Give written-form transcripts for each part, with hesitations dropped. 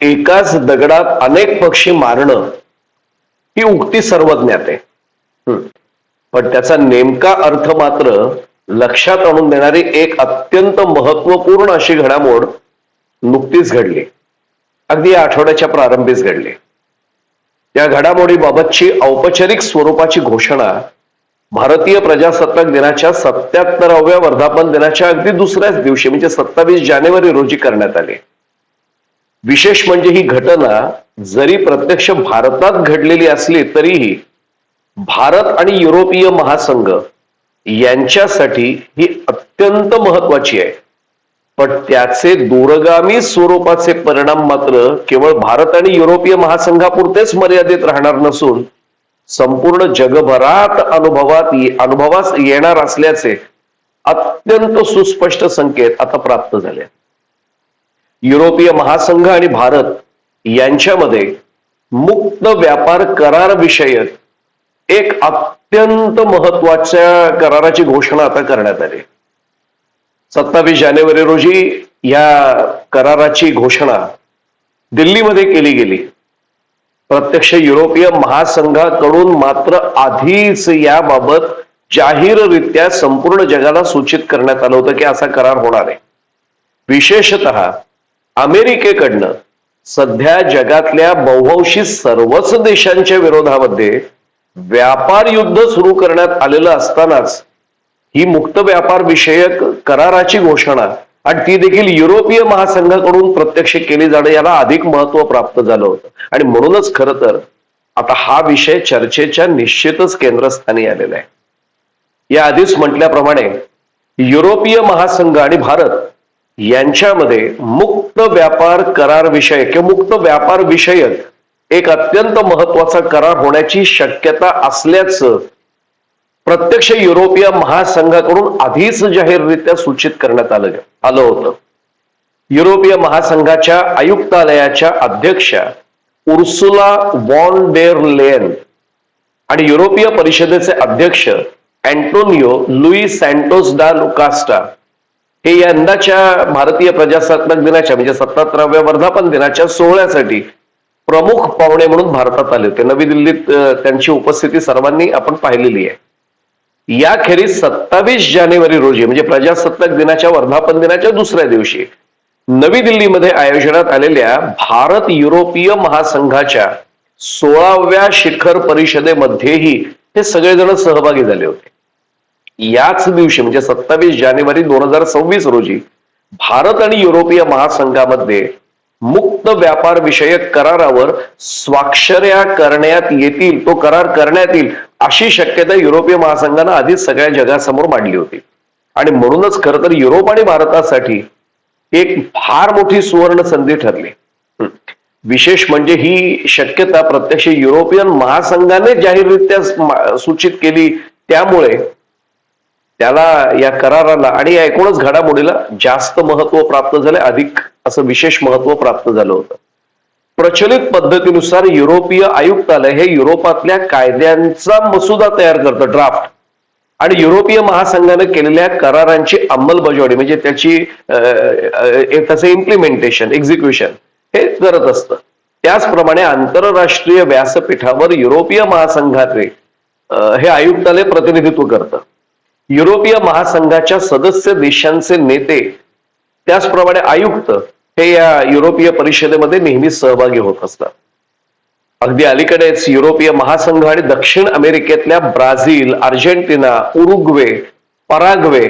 एकाच दगडात अनेक पक्षी मारणं ही उक्ती सर्वज्ञात आहे. पण त्याचा नेमका अर्थ मात्र लक्षात आणून देणारी एक अत्यंत महत्वपूर्ण अशी घडामोड नुकतीच घडली. अगदी या आठवड्याच्या प्रारंभीच घडली. या घडामोडीबाबतची औपचारिक स्वरूपाची घोषणा भारतीय प्रजासत्ताक दिनाच्या 77व्या वर्धापन दिनाच्या अगदी दुसऱ्याच दिवशी म्हणजे 27 जानेवारी रोजी करण्यात आली. विशेष म्हणजे ही घटना जरी प्रत्यक्ष भारतात घडलेली असली तरीही भारत आणि युरोपीय महासंघ यांच्यासाठी ही अत्यंत महत्वाची आहे. पण त्याचे दूरगामी स्वरूपाचे परिणाम मात्र केवळ भारत आणि युरोपीय महासंघापुरतेच मर्यादित राहणार नसून संपूर्ण जगभरात अनुभवास येणार असल्याचे अत्यंत सुस्पष्ट संकेत आता प्राप्त झाले. युरोपीय महासंघ आणि भारत यांच्यामध्ये मुक्त व्यापार करार विषयक एक अत्यंत महत्वाच्या कराराची घोषणा आता करण्यात आली. 27 जानेवारी रोजी या कराराची घोषणा दिल्लीमध्ये केली गेली. प्रत्यक्ष युरोपीय महासंघाकडून मात्र आधीच याबाबत जाहीररित्या संपूर्ण जगाला सूचित करण्यात आलं होतं की असा करार होणार आहे. विशेषतः अमेरिकेकडनं सध्या जगातल्या बहुंशी सर्वच देशांच्या विरोधामध्ये व्यापार युद्ध सुरू करण्यात आलेलं असतानाच ही मुक्त व्यापार विषयक कराराची घोषणा आणि ती देखील युरोपीय महासंघाकडून प्रत्यक्ष केली जाणं याला अधिक महत्व प्राप्त झालं होतं. आणि म्हणूनच खरं तर आता हा विषय चर्चेच्या निश्चितच केंद्रस्थानी आलेला आहे. या आधीच म्हटल्याप्रमाणे युरोपीय महासंघ आणि भारत यांच्यामध्ये मुक्त व्यापार करार विषयक किंवा मुक्त व्यापार विषयक एक अत्यंत महत्वाचा करार होण्याची शक्यता असल्याचं प्रत्यक्ष युरोपीय महासंघाकडून आधीच जाहीररित्या सूचित करण्यात आलं होतं. युरोपीय महासंघाच्या आयुक्तालयाच्या अध्यक्षा उर्सुला वॉन डेर लेयन आणि युरोपीय परिषदेचे अध्यक्ष अँटोनियो लुई सॅन्टोस डा लुकास्टा हे यंदाच्या भारतीय प्रजासत्ताक दिनाच्या म्हणजे 77व्या वर्धापन दिनाच्या सोहळ्यासाठी प्रमुख पाहुणे म्हणून भारतात आले होते. नवी दिल्लीत त्यांची उपस्थिती सर्वांनी आपण पाहिलेली आहे. याखेरीज 27 जानेवारी रोजी म्हणजे प्रजासत्ताक दिनाच्या वर्धापन दिनाच्या दुसऱ्या दिवशी नवी दिल्लीमध्ये आयोजनात आलेल्या भारत युरोपीय महासंघाच्या 16व्या शिखर परिषदेमध्येही हे सगळेजण सहभागी झाले होते. याच दिवशी म्हणजे 27 जानेवारी 2026 रोजी भारत आणि युरोपीय महासंघामध्ये मुक्त व्यापार विषयक करारावर स्वाक्षऱ्या करण्यात येतील, तो करार करण्यात येईल अशी शक्यता युरोपीय महासंघानं आधीच सगळ्या जगासमोर मांडली होती. आणि म्हणूनच खरं तर युरोप आणि भारतासाठी एक फार मोठी सुवर्ण संधी ठरली. विशेष म्हणजे ही शक्यता प्रत्यक्ष युरोपियन महासंघाने जाहीररित्या सूचित केली, त्यामुळे त्याला या कराराला आणि या एकूणच घडामोडीला जास्त महत्व प्राप्त झाले, अधिक असं विशेष महत्व प्राप्त झालं होतं. प्रचलित पद्धतीनुसार युरोपीय आयुक्तालय हे युरोपातल्या कायद्यांचा मसुदा तयार करतं, ड्राफ्ट, आणि युरोपीय महासंघाने केलेल्या करारांची अंमलबजावणी म्हणजे त्याचं इम्प्लिमेंटेशन, एक्झिक्युशन हे करत असतं. त्याचप्रमाणे आंतरराष्ट्रीय व्यासपीठावर युरोपीय महासंघाचे हे आयुक्तालय प्रतिनिधित्व करतं. युरोपीय महासंघाच्या सदस्य देशांचे नेते त्याचप्रमाणे आयुक्त हे या युरोपीय परिषदेमध्ये नेहमीच सहभागी होत असतात. अगदी अलीकडेच युरोपीय महासंघ आणि दक्षिण अमेरिकेतल्या ब्राझील, अर्जेंटिना, उरुग्वे, पराग्वे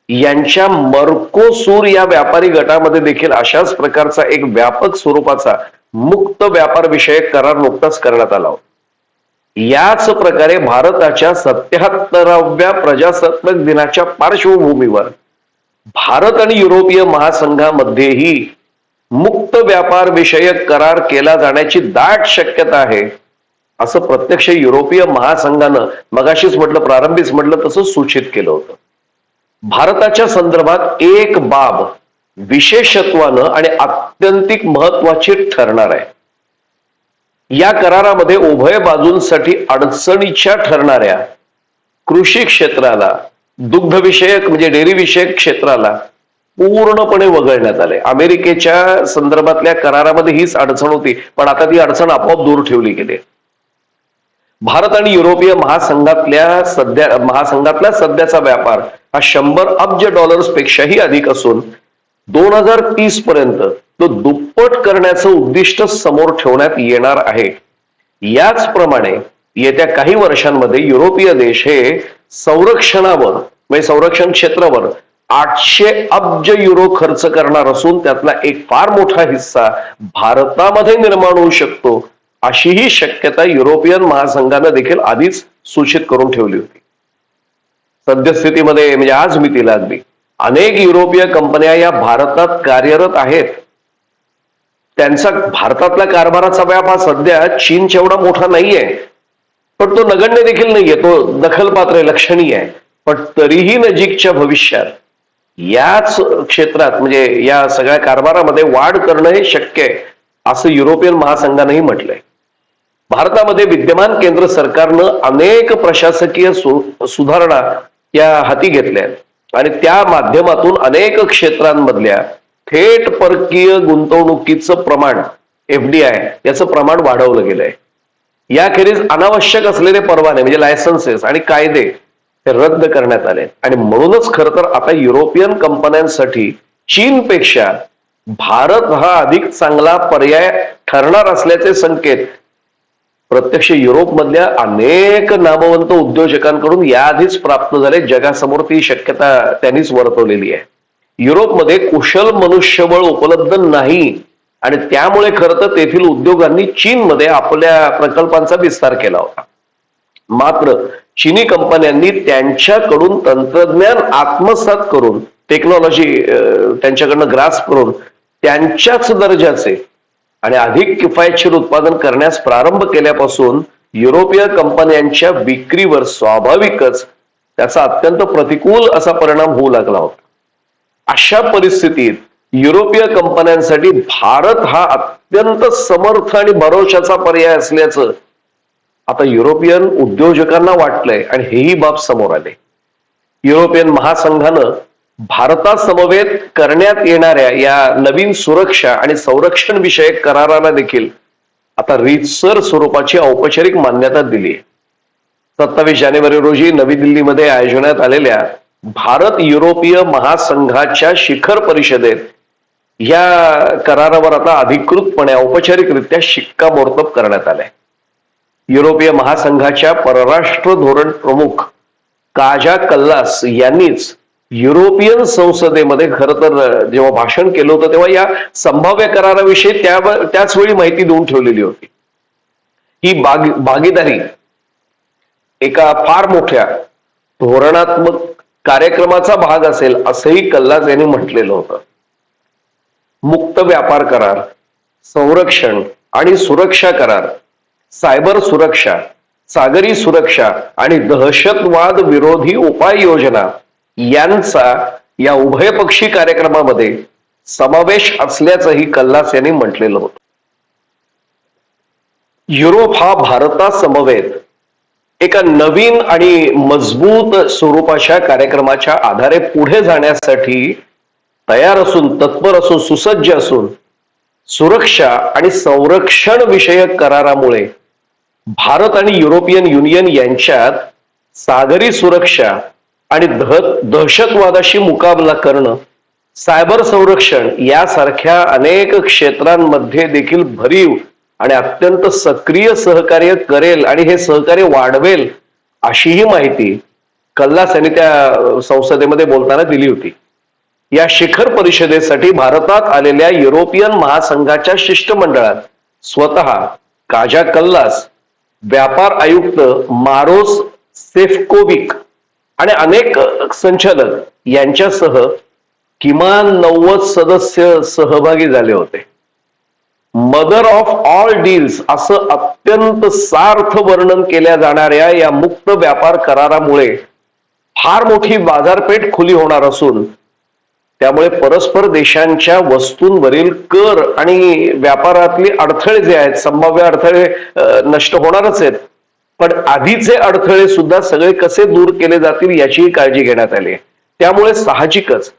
यांच्या मर्कोसूर या व्यापारी गटामध्ये देखील अशाच प्रकारचा एक व्यापक स्वरूपाचा मुक्त व्यापार विषयक करार नुकताच करण्यात आला होता. याच प्रकारे भारताच्या 77व्या प्रजासत्ताक दिनाच्या पार्श्वभूमीवर भारत आणि युरोपीय महासंघामध्येही मुक्त व्यापार विषयक करार केला जाण्याची दाट शक्यता आहे असं प्रत्यक्ष युरोपीय महासंघानं मगाशीच म्हटलं, प्रारंभीच म्हटलं तसं सूचित केलं होतं. भारताच्या संदर्भात एक बाब विशेषत्वानं आणि आत्यंतिक महत्वाची ठरणार आहे. या करारामध्ये उभय बाजूंसाठी अडचणीच्या ठरणाऱ्या कृषी क्षेत्राला, दुग्ध विषयक म्हणजे डेअरी विषयक क्षेत्राला पूर्णपणे वगळण्यात आले. अमेरिकेच्या संदर्भातल्या करारामध्ये हीच अडचण होती, पण आता ती अडचण आपोआप दूर ठेवली गेली. भारत आणि युरोपीय महासंघातला सध्याचा व्यापार हा 100 अब्ज डॉलर्स पेक्षाही अधिक असून 2030 पर्यंत तो दुप्पट करण्याचं उद्दिष्ट समोर ठेवण्यात येणार आहे. याचप्रमाणे येत्या काही वर्षांमध्ये युरोपीय देश हे संरक्षणावर म्हणजे संरक्षण क्षेत्रावर 800 अब्ज युरो खर्च करणार असून त्यातला एक फार मोठा हिस्सा भारतामध्ये निर्माण होऊ शकतो, अशीही शक्यता युरोपियन महासंघानं देखील आधीच सूचित करून ठेवली होती. सद्यस्थितीमध्ये म्हणजे आज मितीला अगदी अनेक युरोपीय कंपन्या या भारतात कार्यरत आहेत. त्यांचा भारतातला कारभाराचा व्याप हा सध्या चीनच्या एवढा मोठा नाहीये, पण तो नगण्य देखील नाहीये, तो दखलपात्र लक्षणीय आहे. पण तरीही नजीकच्या भविष्यात याच क्षेत्रात म्हणजे या सगळ्या कारभारामध्ये वाढ करणं हे शक्य आहे, असं युरोपियन महासंघानंही म्हटलंय. भारतामध्ये विद्यमान केंद्र सरकारनं अनेक प्रशासकीय सुधारणा या हाती घेतल्या आणि त्या माध्यमातून अनेक क्षेत्रांमधल्या थेट परकीय गुंतवणुकीचं प्रमाण FDI याचं प्रमाण वाढवलं गेलंय. याखेरीज अनावश्यक असलेले परवाने म्हणजे लायसन्सेस आणि कायदे हे रद्द करण्यात आले आणि म्हणूनच खरं तर आता युरोपियन कंपन्यांसाठी चीनपेक्षा भारत हा अधिक चांगला पर्याय ठरणार असल्याचे संकेत प्रत्यक्ष युरोपमधल्या अनेक नामवंत उद्योजकांकडून याआधीच प्राप्त झाले. जगासमोर ती शक्यता त्यांनीच वर्तवलेली आहे. युरोपमध्ये कुशल मनुष्यबळ उपलब्ध नाही आणि त्यामुळे खरं तर तेथील उद्योगांनी चीनमध्ये आपल्या प्रकल्पांचा विस्तार केला होता. मात्र चीनी कंपन्यांनी त्यांच्याकडून तंत्रज्ञान आत्मसात करून टेक्नॉलॉजी त्यांच्याकडनं ग्रास्प करून त्यांच्याच दर्जाचे आणि अधिक किफायतशीर उत्पादन करण्यास प्रारंभ केल्यापासून युरोपीय कंपन्यांच्या विक्रीवर स्वाभाविकच त्याचा अत्यंत प्रतिकूल असा परिणाम होऊ लागला होता. अशा परिस्थितीत युरोपीय कंपन्यांसाठी भारत हा अत्यंत समर्थ आणि भरोशाचा पर्याय असल्याचं आता युरोपियन उद्योजकांना वाटलंय आणि हेही बाब समोर आले. युरोपियन महासंघानं भारतासमवेत करण्यात येणाऱ्या या नवीन सुरक्षा आणि संरक्षण विषयक कराराला देखील आता रीतसर स्वरूपाची औपचारिक मान्यता दिली. 27 जानेवारी रोजी नवी दिल्लीमध्ये आयोजनात आलेल्या भारत युरोपीय महासंघाच्या शिखर परिषदेत या करारावर आता अधिकृतपणे औपचारिकरित्या शिक्कामोर्तब करण्यात आलंय. युरोपीय महासंघाच्या परराष्ट्र धोरण प्रमुख काजा कल्लास यांनीच युरोपियन संसदेमध्ये खरं तर जेव्हा भाषण केलं होतं तेव्हा या संभाव्य कराराविषयी त्याच वेळी माहिती देऊन ठेवलेली होती. ही भागीदारी एका फार मोठ्या धोरणात्मक कार्यक्रमाचा भाग असेल असंही कल्लास यांनी म्हटलेलं होतं. मुक्त व्यापार करार, संरक्षण आणि सुरक्षा करार, सायबर सुरक्षा, सागरी सुरक्षा आणि दहशतवाद विरोधी उपाययोजना यांचा या उभयपक्षी कार्यक्रमामध्ये समावेश असल्याचंही कल्लास यांनी म्हटलेलं होतं. युरोप हा भारतासमवेत एका नवीन आणि मजबूत स्वरूपाच्या कार्यक्रमाच्या आधारे पुढे जाण्यासाठी तयार असून तत्पर असून सुसज्ज असून सुरक्षा आणि संरक्षण विषयक करारामुळे भारत आणि युरोपियन युनियन यांच्यात सागरी सुरक्षा आणि दहशतवादाशी मुकाबला करणं, सायबर संरक्षण यासारख्या अनेक क्षेत्रांमध्ये देखील भरीव आणि अत्यंत सक्रिय सहकार्य करेल आणि हे सहकार्य वाढवेल अशीही माहिती कल्लास यांनी त्या संसदेमध्ये बोलताना दिली होती. या शिखर परिषदेसाठी भारतात आलेल्या युरोपियन महासंघाच्या शिष्टमंडळात स्वतः काजा कल्लास, व्यापार आयुक्त मारोस सेफकोविक आणि अनेक संचालक यांच्यासह किमान 90 सदस्य सहभागी झाले होते. मदर ऑफ ऑल डील्स असं अत्यंत सार्थ वर्णन केल्या जाणाऱ्या या मुक्त व्यापार करारामुळे फार मोठी बाजारपेठ खुली होणार असून त्यामुळे परस्पर देशांच्या वस्तूंवरील कर आणि व्यापारातले अडथळे जे आहेत, संभाव्य अडथळे नष्ट होणारच आहेत, पण आधीचे अडथळे सुद्धा सगळे कसे दूर केले जातील याचीही काळजी घेण्यात आली. त्यामुळे साहजिकच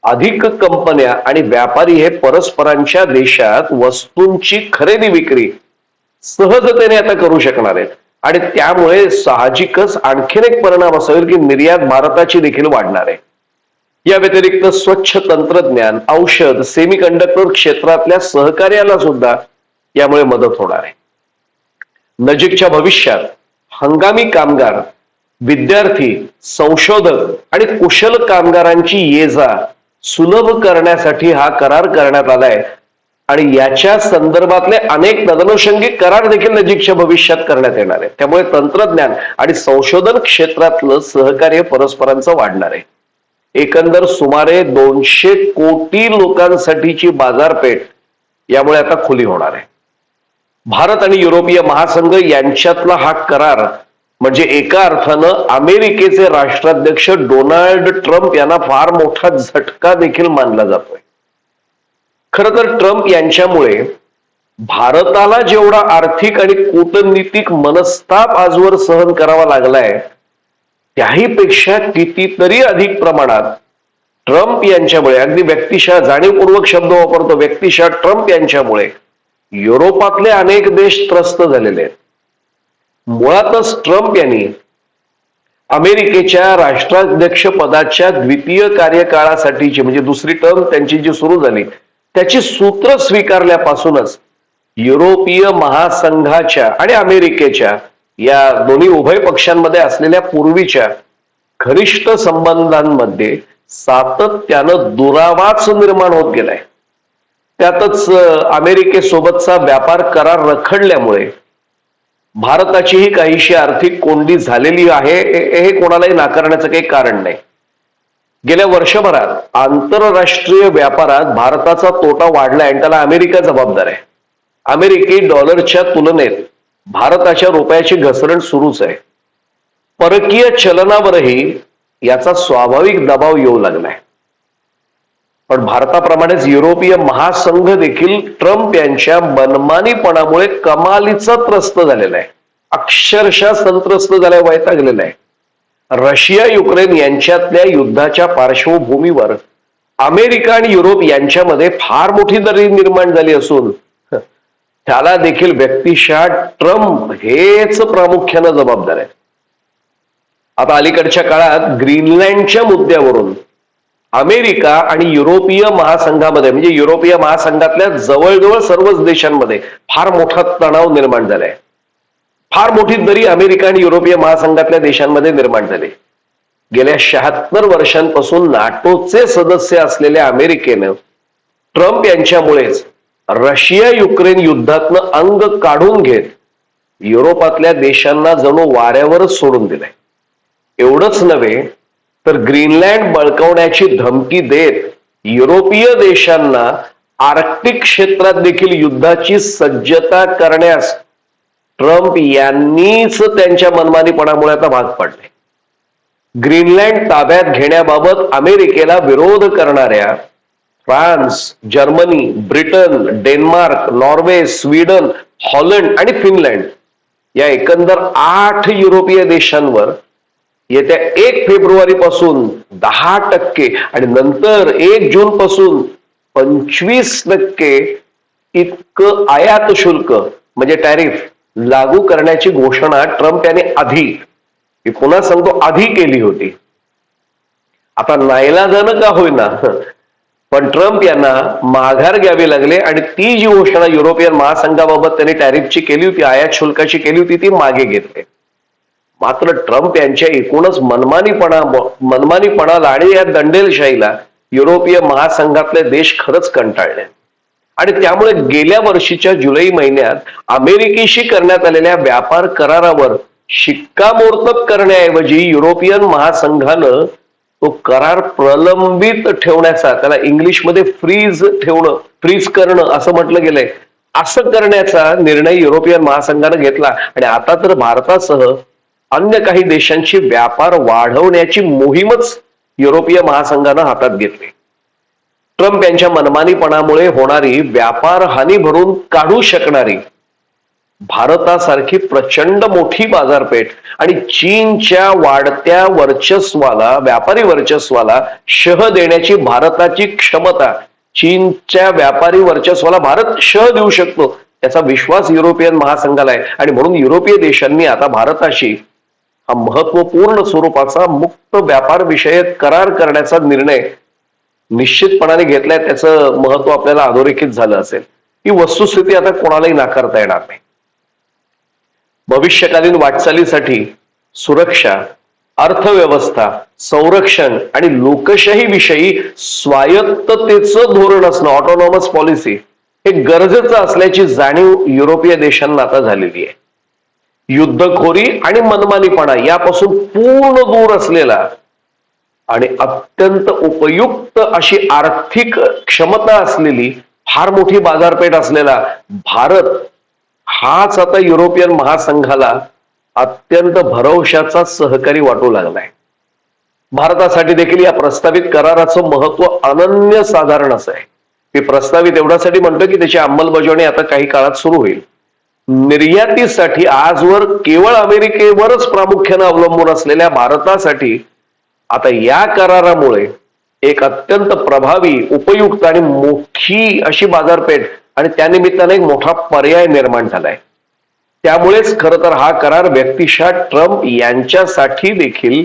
अधिक कंपन्या आणि व्यापारी हे परस्परांच्या देशात वस्तूंची खरेदी विक्री सहजतेने आता करू शकणार आहेत. आणि त्यामुळे साहजिकच आणखीन एक परिणाम असा होईल की निर्यात भारताची देखील वाढणार आहे. या व्यतिरिक्त स्वच्छ तंत्रज्ञान, औषध, सेमीकंडक्टर क्षेत्रातल्या सहकार्याला सुद्धा यामुळे मदत होणार आहे. नजीकच्या भविष्यात हंगामी कामगार, विद्यार्थी, संशोधक आणि कुशल कामगारांची ये-जा सुलभ करण्यासाठी हा करार करण्यात आलाय आणि याच्या संदर्भातले अनेक तदनुषंगिक करार देखील नजीकच्या भविष्यात करण्यात येणार आहे. त्यामुळे तंत्रज्ञान आणि संशोधन क्षेत्रातलं सहकार्य परस्परांचं वाढणार आहे. एकंदर सुमारे 200 कोटी लोकांसाठीची बाजारपेठ यामुळे आता खुली होणार आहे. भारत आणि युरोपीय महासंघ यांच्यातला हा करार म्हणजे एका अर्थानं अमेरिकेचे राष्ट्राध्यक्ष डोनाल्ड ट्रम्प यांना फार मोठा झटका देखील मानला जातोय. खरं तर ट्रम्प यांच्यामुळे भारताला जेवढा आर्थिक आणि कूटनीतिक मनस्ताप आजवर सहन करावा लागलाय त्याहीपेक्षा कितीतरी अधिक प्रमाणात ट्रम्प यांच्यामुळे, अगदी व्यक्तिशः जाणीवपूर्वक शब्द वापरतो, व्यक्तिशः ट्रम्प यांच्यामुळे युरोपातले अनेक देश त्रस्त झालेले आहेत. मुळातच ट्रम्प यांनी अमेरिकेच्या राष्ट्राध्यक्ष पदाच्या द्वितीय कार्यकाळासाठीची म्हणजे दुसरी टर्म त्यांची जी सुरू झाली त्याची सूत्र स्वीकारल्यापासूनच युरोपीय महासंघाच्या आणि अमेरिकेच्या या दोन्ही उभय पक्षांमध्ये असलेल्या पूर्वीच्या घनिष्ठ संबंधांमध्ये सातत्यानं दुरावाच निर्माण होत गेलाय. त्यातच अमेरिकेसोबतचा व्यापार करार रखडल्यामुळे भारताचीही काहीशी आर्थिक कोंडी झालेली आहे हे कोणालाही नाकारण्याचं काही कारण नाही. गेल्या वर्षभरात आंतरराष्ट्रीय व्यापारात भारताचा तोटा वाढलाय आणि त्याला अमेरिका जबाबदार आहे. अमेरिकी डॉलरच्या तुलनेत भारताच्या रुपयाची घसरण सुरूच आहे. परकीय चलनावरही याचा स्वाभाविक दबाव येऊ लागलाय. पण भारताप्रमाणेच युरोपीय महासंघ देखील ट्रम्प यांच्या मनमानीपणामुळे कमालीचा त्रस्त झालेला आहे. अक्षरशः संत्रस्त झालाय, वैतागलेला आहे. रशिया युक्रेन यांच्यातल्या युद्धाच्या पार्श्वभूमीवर अमेरिका आणि युरोप यांच्यामध्ये फार मोठी दरी निर्माण झाली असून त्याला देखील व्यक्तिशः ट्रम्प हेच प्रामुख्यानं जबाबदार आहेत. आता अलीकडच्या काळात ग्रीनलँडच्या मुद्द्यावरून अमेरिका आणि युरोपीय महासंघामध्ये म्हणजे युरोपीय महासंघातल्या जवळजवळ सर्वच देशांमध्ये फार मोठा तणाव निर्माण झालाय. फार मोठी दरी अमेरिका आणि युरोपीय महासंघातल्या देशांमध्ये निर्माण झाली. गेल्या 76 वर्षांपासून नाटोचे सदस्य असलेल्या अमेरिकेनं ट्रम्प यांच्यामुळेच रशिया युक्रेन युद्धातनं अंग काढून घेत युरोपातल्या देशांना जणू वाऱ्यावरच सोडून दिलंय. एवढंच नव्हे तर ग्रीनलँड बळकावण्याची धमकी देत युरोपीय देशांना आर्क्टिक क्षेत्रात देखील युद्धाची सज्जता करण्यास ट्रम्प यांनीच त्यांच्या मनमानीपणामुळे आता भाग पाडले. ग्रीनलँड ताब्यात घेण्याबाबत अमेरिकेला विरोध करणाऱ्या France, Germany, Britain, Denmark, Norway, Sweden, Holland आणि फिनलँड या एकंदर 8 युरोपीय देशांवर येत्या 1 फेब्रुवारी पासून 10% आणि नंतर 1 जून पासून 25% इतकं आयात शुल्क म्हणजे टॅरिफ लागू करण्याची घोषणा ट्रम्प यांनी आधी, पुन्हा सांगतो आधी केली होती. आता नाईलाजानं का होईना पण ट्रम्प यांना माघार घ्यावे लागले आणि ती जी घोषणा युरोपियन महासंघाबाबत त्यांनी टॅरिफची केली होती, आयात शुल्काची केली होती, ती मागे घेतली. मात्र ट्रम्प यांच्या एकूणच मनमानीपणाला आणि या दंडेलशाहीला युरोपीय महासंघातले देश खरंच कंटाळले आणि त्यामुळे गेल्या वर्षीच्या जुलै महिन्यात अमेरिकेशी करण्यात आलेल्या व्यापार करारावर शिक्कामोर्तब करण्याऐवजी युरोपियन महासंघानं तो करार प्रलंबित ठेवण्याचा, त्याला इंग्लिशमध्ये फ्रीज करणं असं म्हटलं गेलंय, असं करण्याचा निर्णय युरोपियन महासंघानं घेतला आणि आता तर भारतासह अन्य काही देशांची व्यापार वाढवण्याची मोहीमच युरोपीय महासंघानं हातात घेतली. ट्रम्प यांच्या मनमानीपणामुळे होणारी व्यापार हानी भरून काढू शकणारी भारतासारखी प्रचंड मोठी बाजारपेठ आणि चीनच्या वाढत्या वर्चस्वाला, व्यापारी वर्चस्वाला शह देण्याची भारताची क्षमता, चीनच्या व्यापारी वर्चस्वाला भारत शह देऊ शकतो याचा विश्वास युरोपियन महासंघाला आहे. आणि म्हणून युरोपीय देशांनी आता भारताशी हा महत्वपूर्ण स्वरूपाचा मुक्त व्यापार विषयक करार करण्याचा निर्णय निश्चितपणाने घेतलाय. त्याचं महत्व आपल्याला अधोरेखित झालं असेल. ही वस्तुस्थिती आता कोणालाही नाकारता येणार नाही. भविष्यकालीन वाटचालीसाठी सुरक्षा, अर्थव्यवस्था, संरक्षण आणि लोकशाही विषयी स्वायत्ततेचं धोरण असणं, ऑटोनॉमस पॉलिसी, हे गरजेचं असल्याची जाणीव युरोपीय देशांना आता झालेली आहे. युद्धखोरी आणि मनमानीपणा यापासून पूर्ण दूर असलेला आणि अत्यंत उपयुक्त अशी आर्थिक क्षमता असलेली फार मोठी बाजारपेठ असलेला भारत हाच आता युरोपियन महासंघाला अत्यंत भरवशाचा सहकारी वाटू लागलाय. भारतासाठी देखील या प्रस्तावित कराराचं महत्व अनन्यसाधारण असं आहे. मी प्रस्तावित एवढ्यासाठी म्हणतो की त्याची अंमलबजावणी आता काही काळात सुरू होईल. निर्यातीसाठी आजवर केवळ अमेरिकेवरच प्रामुख्याने अवलंबून असलेल्या भारतासाठी आता या करारामुळे एक अत्यंत प्रभावी, उपयुक्त आणि मोठी अशी बाजारपेठ आणि त्यानिमित्ताने एक मोठा पर्याय निर्माण झालाय. त्यामुळेच खरं तर हा करार व्यक्तिशः ट्रम्प यांच्यासाठी देखील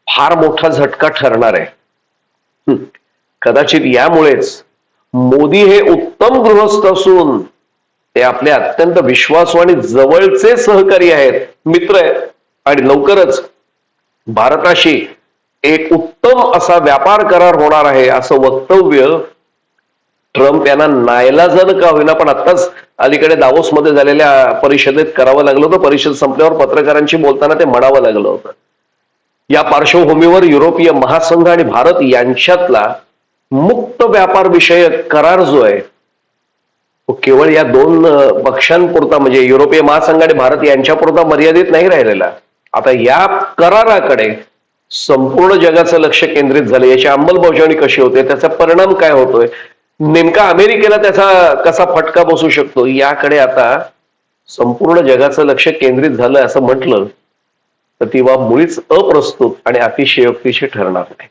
फार मोठा झटका ठरणार आहे. कदाचित यामुळेच मोदी हे उत्तम गृहस्थ असून ते आपले अत्यंत विश्वासू आणि जवळचे सहकारी आहेत, मित्र आहेत आणि लवकरच भारताशी एक उत्तम असा व्यापार करार होणार आहे असं वक्तव्य ट्रम्प यांना नाईलाजानं का होईना पण आत्ताच अलीकडे दावोस मध्ये झालेल्या परिषदेत करावं लागलं होतं. परिषद संपल्यावर पत्रकारांशी बोलताना ते म्हणावं लागलं होतं. या पार्श्वभूमीवर युरोपीय महासंघ आणि भारत यांच्यातला मुक्त व्यापार विषयक करार जो आहे तो केवळ या दोन पक्षांपुरता म्हणजे युरोपीय महासंघ आणि भारत यांच्यापुरता मर्यादित नाही राहिलेला. आता या कराराकडे संपूर्ण जगाचं लक्ष केंद्रित झालं. याची अंमलबजावणी कशी होते, त्याचा परिणाम काय होतोय, नेमका अमेरिकेला त्याचा कसा फटका बसू शकतो, याकडे आता संपूर्ण जगाचं लक्ष केंद्रित झालं असं म्हटलं तर ती बाब मुळीच अप्रस्तुत आणि अतिशयोक्तीची ठरणार नाही.